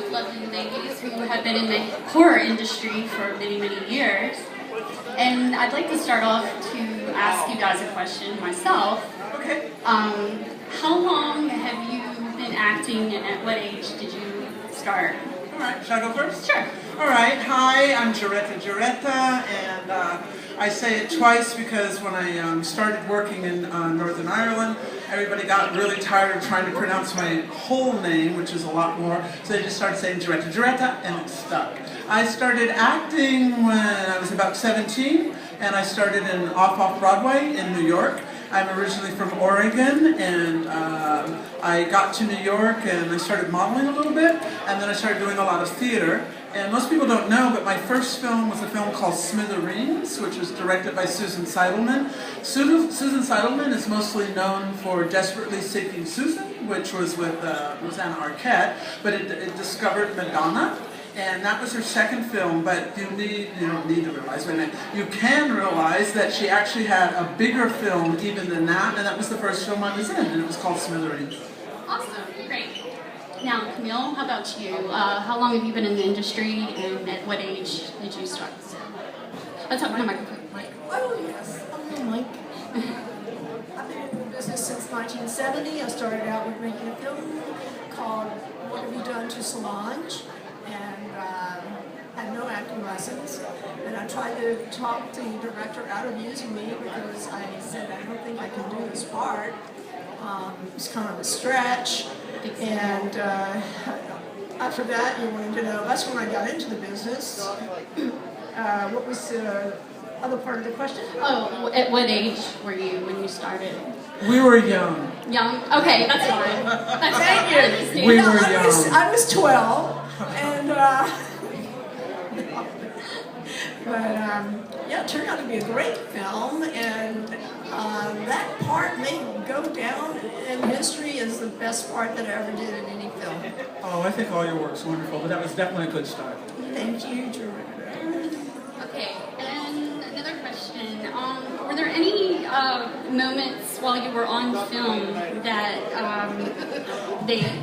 both lovely ladies who have been in the horror industry for many, many years. And I'd like to start off to ask you guys a question myself. Okay. How long have you been acting, and at what age did you start? All right. Shall I go first? Sure. All right. Hi, I'm Geretta, and I say it twice because when I started working in Northern Ireland, everybody got really tired of trying to pronounce my whole name, which is a lot more, so they just started saying Geretta, and it stuck. I started acting when I was about 17, and I started in Off Broadway in New York. I'm originally from Oregon, and I got to New York and I started modeling a little bit, and then I started doing a lot of theater. And most people don't know, but my first film was a film called Smithereens, which was directed by Susan Seidelman. Susan Seidelman is mostly known for Desperately Seeking Susan, which was with Rosanna Arquette, but it discovered Madonna. And that was her second film, but you don't need to realize, wait a minute, you can realize that she actually had a bigger film even than that, and that was the first film I was in, and it was called Smithereens. Awesome, great. Now, Camille, how about you? How long have you been in the industry, and at what age did you start? Let's talk to the microphone. Oh, yes. I'm Mike. I've been in the business since 1970. I started out with making a film called What Have You Done to Solange? And had no acting lessons. And I tried to talk the director out of using me because I said, I don't think I can do this part. It's kind of a stretch. And after that, you wanted to know, that's when I got into the business. What was the other part of the question? Oh, at what age were you when you started? We were young. Young? Okay, that's fine. That's Thank you. We were young. I was 12, and yeah, it turned out to be a great film, and that part may go down in history as the best part that I ever did in any film. Oh, I think all your work's wonderful, but that was definitely a good start. Thank you, Geretta. Okay, and another question. Were there any moments while you were on film that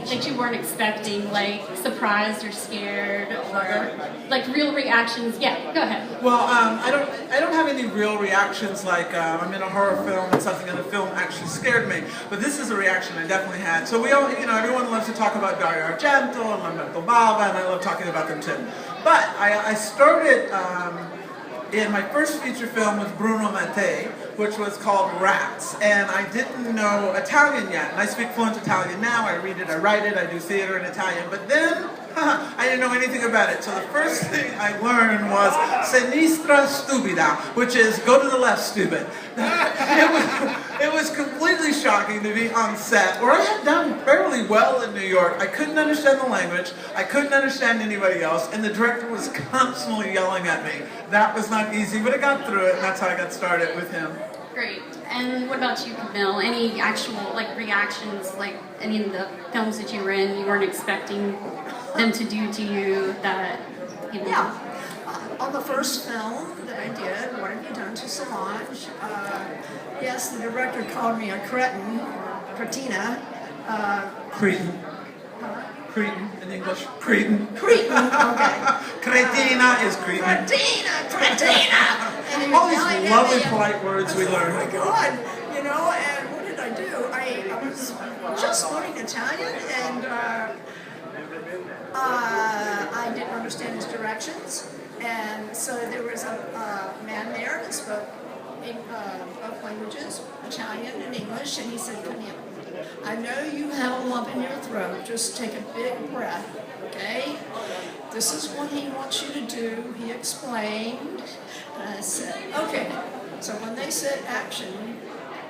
that you weren't expecting, like surprised or scared, or like real reactions? Yeah, go ahead. Well, I don't have any real reactions like I'm in a horror film and something in the film actually scared me. But this is a reaction I definitely had. So we all, everyone loves to talk about Dario Argento and Lamberto Bava, and I love talking about them too. But I started in my first feature film with Bruno Mattei, which was called Rats, and I didn't know Italian yet. And I speak fluent Italian now. I read it, I write it, I do theater in Italian. But then, I didn't know anything about it. So the first thing I learned was sinistra stupida, which is go to the left, stupid. It was completely shocking to be on set, where I had done fairly well in New York. I couldn't understand the language, I couldn't understand anybody else, and the director was constantly yelling at me. That was not easy, but I got through it, and that's how I got started with him. Great. And what about you, Camille? Any actual reactions, like any of the films that you were in, you weren't expecting them to do to you that, Yeah. On the first film that I did, What Have You Done to Solange? Yes, the director called me a cretin, or cretina. Cretin. Cretin in English. Cretin. Cretin, okay. Cretina is cretin. Cretina! And All these lovely polite words we Oh my learn. God, and what did I do? I was just learning Italian, and I didn't understand his directions, and so there was a man there that spoke both languages, Italian and English, and he said, Camille, I know you have a lump in your throat, just take a big breath, okay? This is what he wants you to do, he explained, and I said, okay. So when they said action,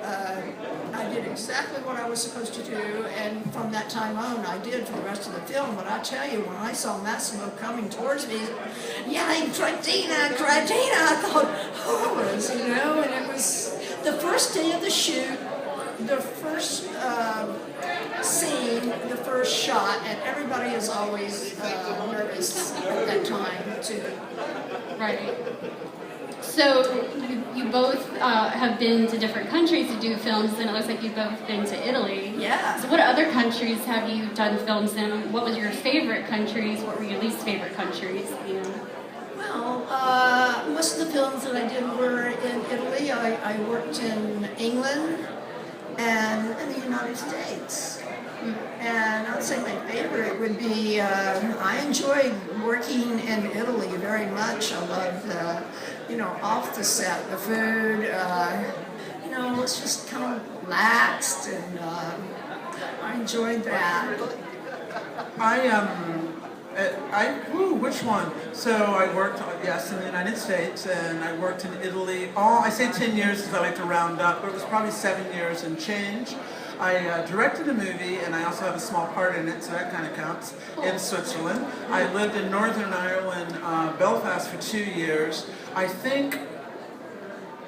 I did exactly what I was supposed to do, and from that time on, I did for the rest of the film. But I tell you, when I saw Massimo coming towards me, yelling, Cretina, Cretina, I thought, horrors, and it was the first day of the shoot, the first scene, the first shot, and everybody is always nervous at that time, too. Right. So you both have been to different countries to do films, and it looks like you've both been to Italy. Yeah. So what other countries have you done films in? What was your favorite countries? What were your least favorite countries? You know? Well, most of the films that I did were in Italy. I worked in England and in the United States. And I would say my favorite would be, I enjoyed working in Italy very much. I loved, off the set, the food, it's just kind of relaxed, and I enjoyed that. Which one? So I worked, yes, in the United States, and I worked in Italy. I say 10 years because I like to round up, but it was probably 7 years and change. I directed a movie, and I also have a small part in it, so that kind of counts, in Switzerland. I lived in Northern Ireland, Belfast, for 2 years. I think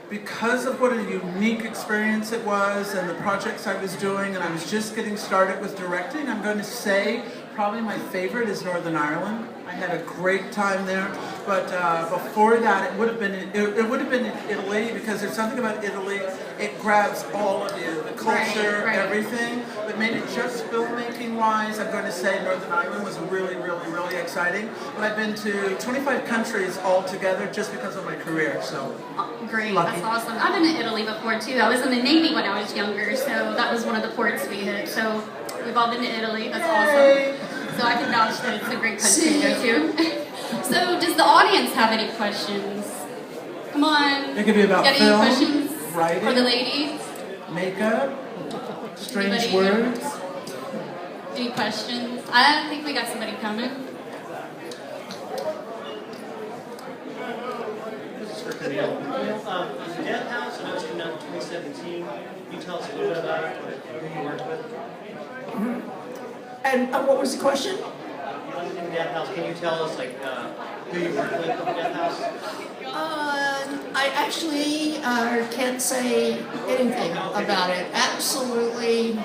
because of what a unique experience it was and the projects I was doing, and I was just getting started with directing, I'm going to say probably my favorite is Northern Ireland. I had a great time there, but before that, it would have been in Italy, because there's something about Italy. It grabs all of you, the culture, right. everything. But maybe just filmmaking wise, I'm going to say Northern Ireland was really, really, really exciting. But I've been to 25 countries altogether just because of my career. So great, lucky. That's awesome. I've been to Italy before too. I was in the Navy when I was younger, so that was one of the ports we hit. So we've all been to Italy. That's awesome. So I can vouch that it's a great country to go to. So does the audience have any questions? Come on. It could be about got film, any questions writing, for the ladies? Makeup, strange Anybody? words. Any questions? I think we got somebody coming. This is for Camille. The Death House, I know it's coming out in 2017. Can you tell us a little bit about it, who you worked with? And what was the question? In the Death House, can you tell us who you worked with in the Death House? I actually can't say anything about it. Absolutely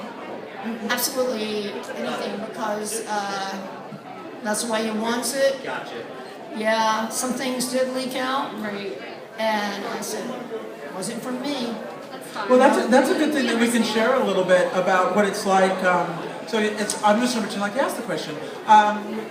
anything, because that's the way he wants it. Gotcha. Yeah, some things did leak out, Right. and I said, it wasn't from me. That's fine. Well, that's a good thing that we can share a little bit about what it's like. I'm just going to pretend like you asked the question.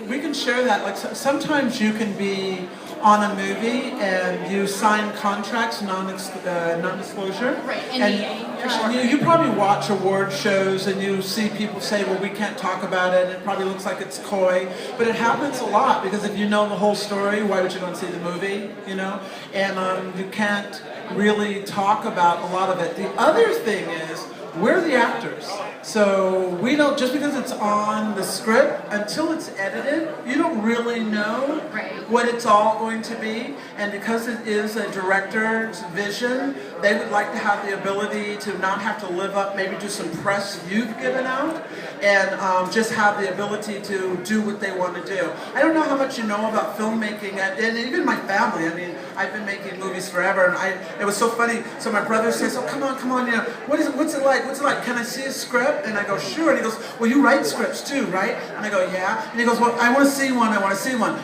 We can share that. Like sometimes you can be on a movie and you sign contracts, non-disclosure. Right, And NDA, for sure. you probably watch award shows and you see people say, well, we can't talk about it. It probably looks like it's coy. But it happens a lot, because if you know the whole story, why would you go and see the movie, you know? And you can't really talk about a lot of it. The other thing is, we're the actors. So we don't, just because it's on the script, until it's edited, you don't really know what it's all going to be. And because it is a director's vision, they would like to have the ability to not have to live up, maybe do some press you've given out, and just have the ability to do what they want to do. I don't know how much you know about filmmaking, and even my family. I mean, I've been making movies forever, and it was so funny. So my brother says, "Oh, come on, you know, what's it like? What's it like? Can I see a script?" And I go, "Sure." And he goes, "Well, you write scripts too, right?" And I go, "Yeah." And he goes, "Well, I want to see one.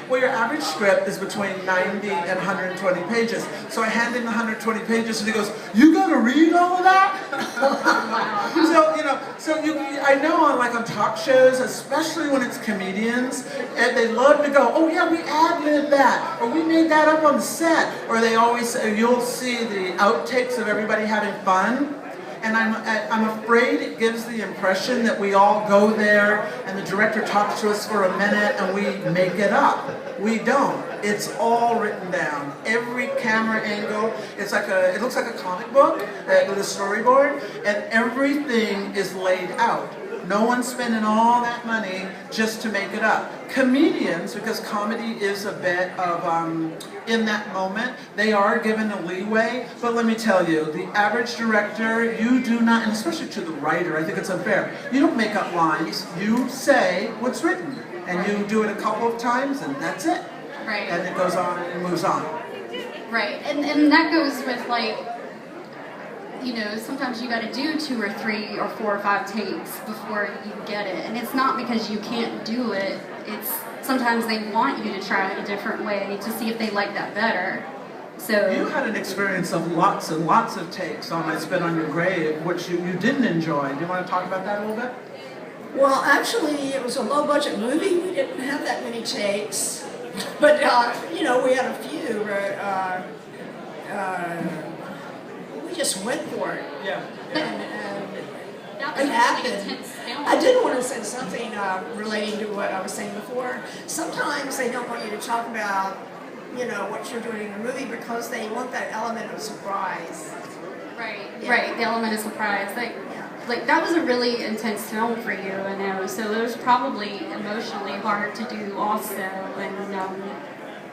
Well, your average script is between 90 and 120 pages. So I hand him the 120 pages, and he goes, "You got to read all of that?" I know on talk shows, especially when it's comedians, and they love to go, "Oh yeah, we ad-libbed that," or "We made that up on the set," or they always you'll see the outtakes of everybody having fun. And I'm afraid it gives the impression that we all go there and the director talks to us for a minute and we make it up. We don't. It's all written down. Every camera angle, it looks like a comic book with a storyboard, and everything is laid out. No one's spending all that money just to make it up. Comedians, because comedy is a bit of, in that moment, they are given a leeway, but let me tell you, the average director, you do not, and especially to the writer, I think it's unfair, you don't make up lines, you say what's written, and you do it a couple of times, and that's it. Right. And it goes on and it moves on. Right, and that goes with sometimes you got to do 2 or 3 or 4 or 5 takes before you get it, and it's not because you can't do it. It's sometimes they want you to try it a different way to see if they like that better. So You had an experience of lots and lots of takes on I Spit on Your Grave, which you didn't enjoy. Do you want to talk about that a little bit? Well, actually, it was a low-budget movie. We didn't have that many takes, but you know, we had a few. We just went for it. Yeah. And that was it a happened. really intense film. I did want to say something relating to what I was saying before. Sometimes they don't want you to talk about, you know, what you're doing in the movie because they want that element of surprise. Right, Yeah. right. The element of surprise, like that was a really intense film for you, I know. So it was probably emotionally hard to do, also. And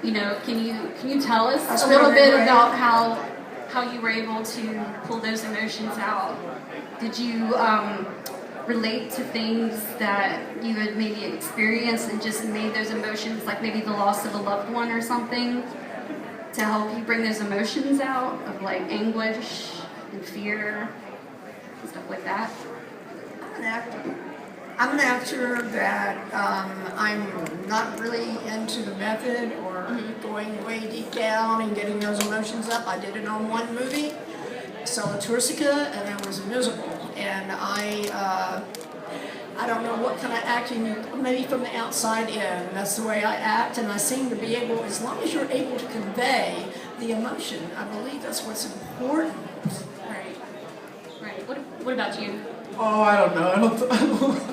you know, can you tell us a little bit about how you were able to pull those emotions out? Did you relate to things that you had maybe experienced and just made those emotions, like maybe the loss of a loved one or something, to help you bring those emotions out of like anguish and fear and stuff like that? I'm an actor. I'm an actor that I'm not really into the method or going way deep down and getting those emotions up. I did it on one movie, Solitursica, and it was miserable. And I don't know what kind of acting, maybe from the outside in, that's the way I act, and I seem to be able, as long as you're able to convey the emotion, I believe that's what's important. Right. Right. What about you? Oh, I don't know.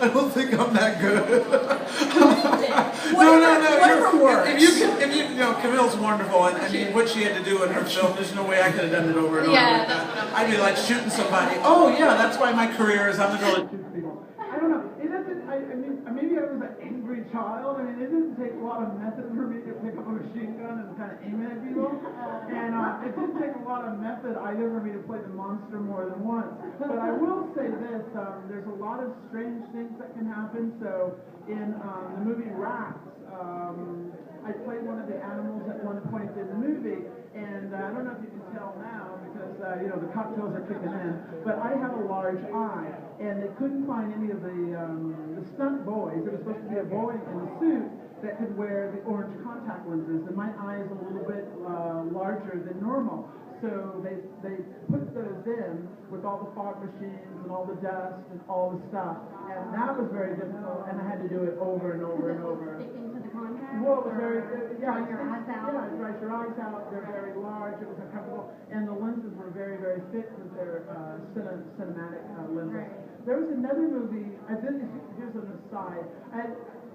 I don't think I'm that good. Whatever works. If you know, Camille's wonderful, and I mean, what she had to do in her film, there's no way I could have done it over and over. Yeah, that's what I'm I'd be like shooting somebody. Oh yeah, that's why my career is I'm the girl that shoots people. I don't know. It doesn't. I mean, maybe I was an angry child. I mean, it didn't take a lot of method for me to pick up a machine gun and kind of aim it at people. And it didn't take a lot of method either for me to play the monster more than once. But I will say this: there's a lot of strange things that can happen. So in the movie Rats, I played one of the animals at one point in the movie, and I don't know if you can tell now because you know the cocktails are kicking in. But I have a large eye, and they couldn't find any of the stunt boys. There was supposed to be a boy in a suit that could wear the orange contact lenses, and my eye is a little bit larger than normal. So they put those in with all the fog machines and all the dust and all the stuff, and that was very difficult, and I had to do it over and over and over. Into the contact? Well, it was very, yeah. Dry your eyes out? Yeah, it dries your eyes out, they're very large, it was uncomfortable, and the lenses were very, very thick with their cinematic lenses. Right. There was another movie, here's an aside,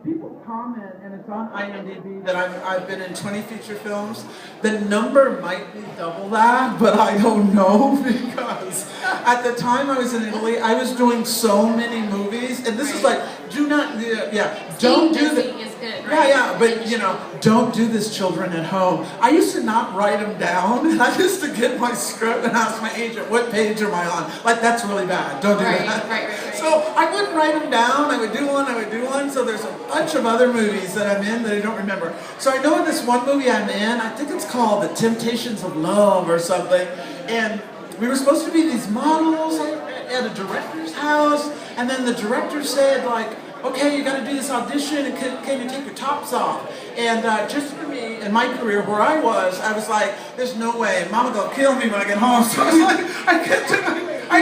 people comment, and it's on IMDb, that I've been in 20 feature films. The number might be double that, but I don't know, because at the time I was in Italy, I was doing so many movies, and this is like, don't do this. Is good, right? Yeah, but you know, don't do this, children at home. I used to not write them down, and I used to get my script and ask my agent, what page am I on? Like, that's really bad, don't do that. Right. So I wouldn't write them down, I would do one, so there's a bunch of other movies that I'm in that I don't remember. So I know in this one movie I'm in, I think it's called The Temptations of Love or something, and we were supposed to be these models at a director's house, and then the director said, like, okay, you got to do this audition, and can you take your tops off? And just for me, in my career, where I was like, there's no way, Mama gonna kill me when I get home. So I was like,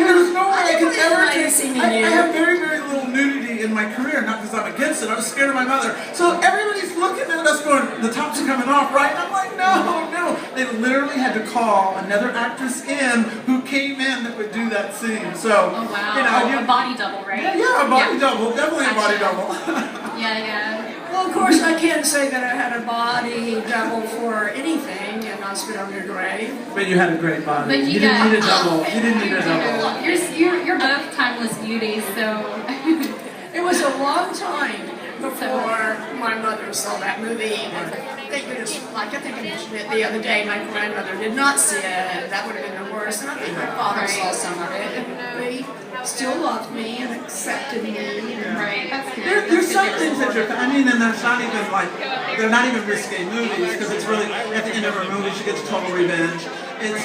there's no way I can ever take. I have very, very little nudity in my career, not because I'm against it. I was scared of my mother. So everybody's looking at us, going, the tops are coming off, right? And I'm like, no. They literally had to call another actress in who came in that would do that scene. So, Oh wow. A body double, right? Yeah, a body double, definitely a body double. Yeah. Well, of course, I can't say that I had a body double for anything and not spit on your grave. But you had a great body. But You didn't need a double. You didn't need a double. You're both timeless beauties, so It was a long time before my mother saw that movie. And thank goodness, like I think I mentioned it the other day, my grandmother did not see it, and that would have been the worst. And I think my father saw some of it, and he still loved me and accepted me. right. That's good. There's some things that I mean, and that's not even like, they're not even risque movies, because it's really, at the end of her movie, she gets total revenge.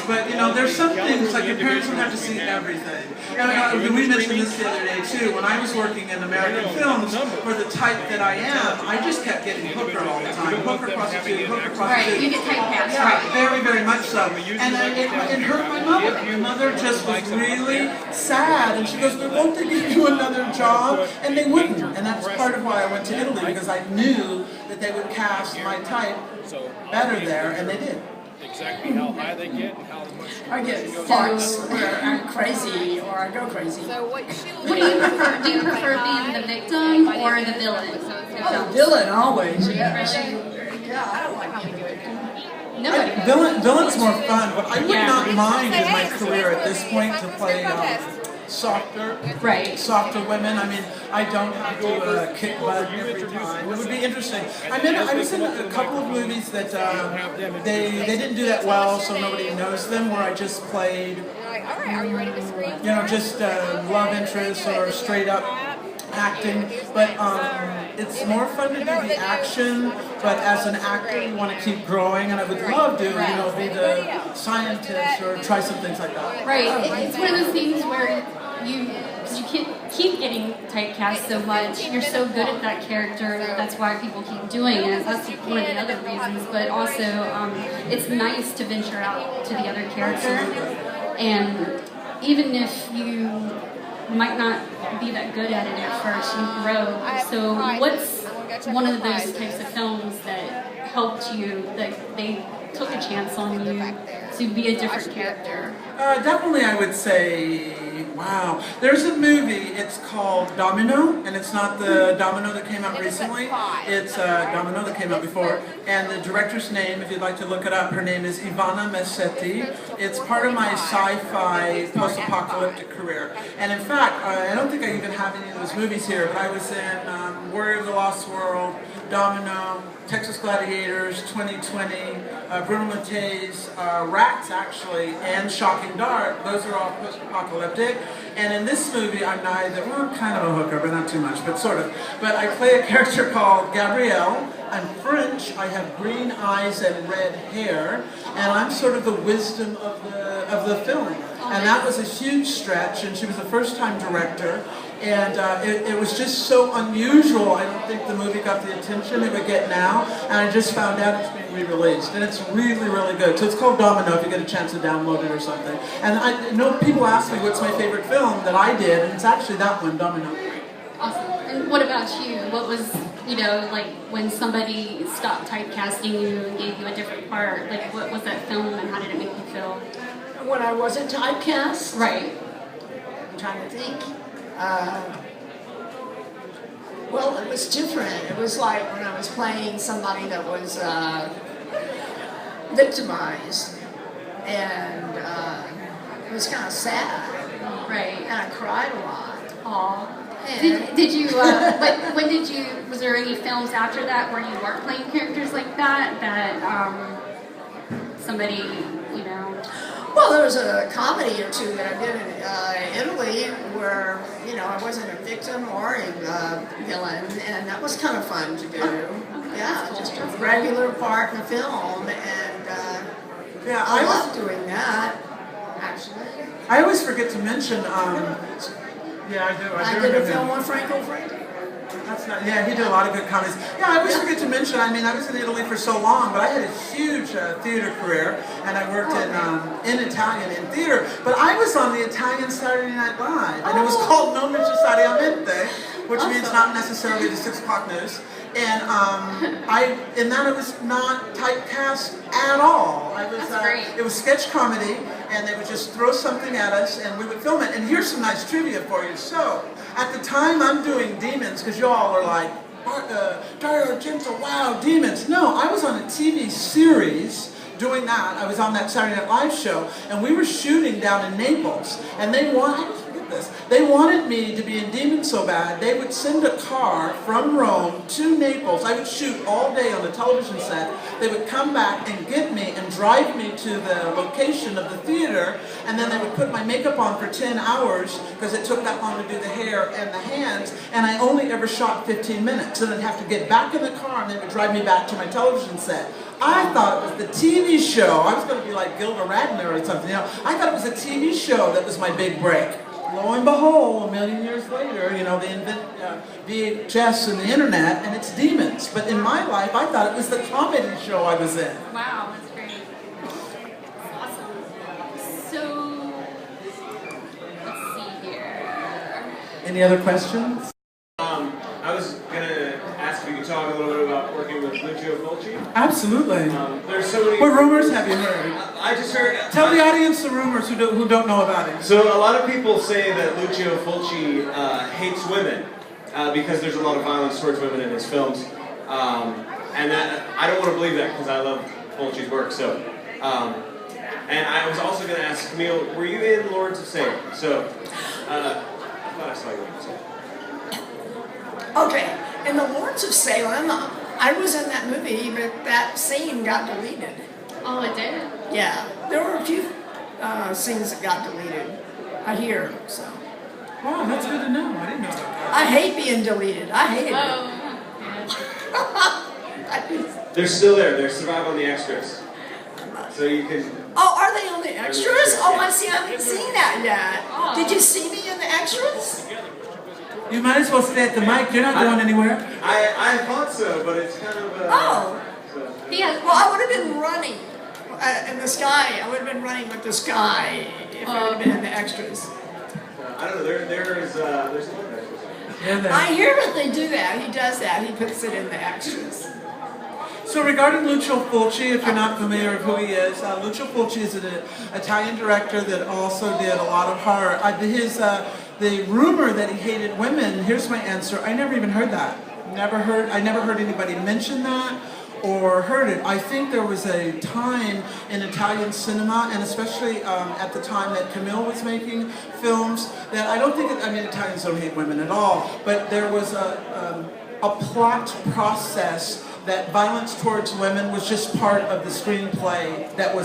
But you know, there's some things like your parents don't have to see everything. And we mentioned this the other day too. When I was working in American films, for the type that I am, I just kept getting hooker all the time. Hooker, prostitute, hooker, prostitute. Right, you get typecast. Yeah, very, very much so. And it hurt my mother. My mother just was really sad, and she goes, "Well, won't they give you another job?" And they wouldn't. And that's part of why I went to Italy, because I knew that they would cast my type better there, and they did. Exactly how high they get and how much. I get parts where I'm crazy or I go crazy. What do you prefer? Do you prefer being the victim or the villain? Oh, the villain always. Yeah, I don't like being the victim. Nobody. Villain's more fun, but I would not mind in my career at this point to play softer women. I mean, I don't have to kick butt every time. It would be interesting. I was in a couple of movies that they didn't do that well, so nobody knows them, where I just played, you know, just love interest or straight up acting. But it's more fun to do the action, but as an actor you want to keep growing, and I would love to, you know, be the scientist or try some things like that. Right. It's one of those things where because you can't keep getting typecast so much. You're so good at that character. That's why people keep doing it. That's one of the other reasons. But also, it's nice to venture out to the other character. And even if you might not be that good at it at first, you grow. So what's one of those types of films that helped you, that they took a chance on you to be a different character? Definitely, I would say, wow. There's a movie, it's called Domino, and it's not the Domino that came out recently. It's Domino that came out before. And the director's name, if you'd like to look it up, her name is Ivana Messetti. It's part of my sci-fi post-apocalyptic career. And in fact, I don't think I even have any of those movies here, but I was in Warrior of the Lost World, Domino, Texas Gladiators, 2020, Bruno Mattei's Rats, actually, and Shocking Dark. Those are all post-apocalyptic. And in this movie, I'm neither, well, kind of a hooker, but not too much, but sort of. But I play a character called Gabrielle. I'm French, I have green eyes and red hair, and I'm sort of the wisdom of the film. And that was a huge stretch, and she was a first-time director. And it was just so unusual. I don't think the movie got the attention it would get now. And I just found out it's being re-released. And it's really, really good. So it's called Domino if you get a chance to download it or something. And I know people ask me what's my favorite film that I did, and it's actually that one, Domino. Awesome. And what about you? What was, you know, like when somebody stopped typecasting you and gave you a different part? Like what was that film and how did it make you feel? When I wasn't typecast? Right. I'm trying to think. Well, it was different. It was like when I was playing somebody that was victimized, and it was kind of sad. Right. And I cried a lot. Aw. Did you, when did you, was there any films after that where you weren't playing characters like that, somebody, you know? Well, there was a comedy or two that I did in Italy where, you know, I wasn't a victim or a villain, and that was kind of fun to do. Yeah, just a regular part in the film, and Yeah, I love doing that, actually. I always forget to mention, yeah, I do. I did a film on Franco Franco. That's not, yeah, he did a lot of good comedies. Yeah, I always forget to mention, I mean, I was in Italy for so long, but I had a huge theater career, and I worked in Italian in theater, but I was on the Italian Saturday Night Live, and it was called Non Necessariamente, which means not necessarily the 6 o'clock news. And in that I was not typecast at all. I was, it was sketch comedy, and they would just throw something at us, and we would film it. And here's some nice trivia for you. So, at the time I'm doing demons, because y'all are like, Dario Argento, wow, demons. No, I was on a TV series doing that. I was on that Saturday Night Live show, and we were shooting down in Naples, and they wanted me to be in Demons so bad, they would send a car from Rome to Naples. I would shoot all day on the television set. They would come back and get me and drive me to the location of the theater, and then they would put my makeup on for 10 hours because it took that long to do the hair and the hands, and I only ever shot 15 minutes. So I'd have to get back in the car, and they would drive me back to my television set. I thought it was the TV show. I was going to be like Gilda Radner or something. You know, I thought it was a TV show that was my big break. Lo and behold, a million years later, you know, they invent VHS and the internet, and it's demons. But in my life, I thought it was the comedy show I was in. Wow, that's great. Awesome. So, let's see here. Any other questions? I was going to ask if you could talk a little bit about working with Lucio Fulci. Absolutely. There's so many... What rumors have you heard? I just heard... Tell the audience the rumors who don't know about him. So a lot of people say that Lucio Fulci hates women because there's a lot of violence towards women in his films. And that, I don't want to believe that because I love Fulci's work. So, and I was also going to ask Camille, were you in Lords of Salem? So, I thought I saw you in Salem. Okay, in the Lords of Salem, I was in that movie, but that scene got deleted. Oh, it did? Yeah, there were a few scenes that got deleted. I hear, so. Wow, that's good to know. I didn't know about that. I hate being deleted. I hate it. Oh, They're still there. They survive on the extras. So you can... Oh, are they on the extras? Oh, Yeah. I see. I haven't seen that yet. Oh. Did you see me in the extras? You might as well stay at the mic. You're not going anywhere. I thought so, but it's kind of... Oh. So, he has. Well, I would have been running in the sky. I would have been running with the sky if I would have been in the extras. I don't know. There's a lot of extras. Yeah, there. I hear that they do that. He does that. He puts it in the extras. So regarding Lucio Fulci, if you're not familiar with who he is, Lucio Fulci is an Italian director that also did a lot of horror. The rumor that he hated women, here's my answer, I never even heard that. I never heard anybody mention that or heard it. I think there was a time in Italian cinema, and especially at the time that Camille was making films, that I don't think, Italians don't hate women at all, but there was a plot process that violence towards women was just part of the screenplay that was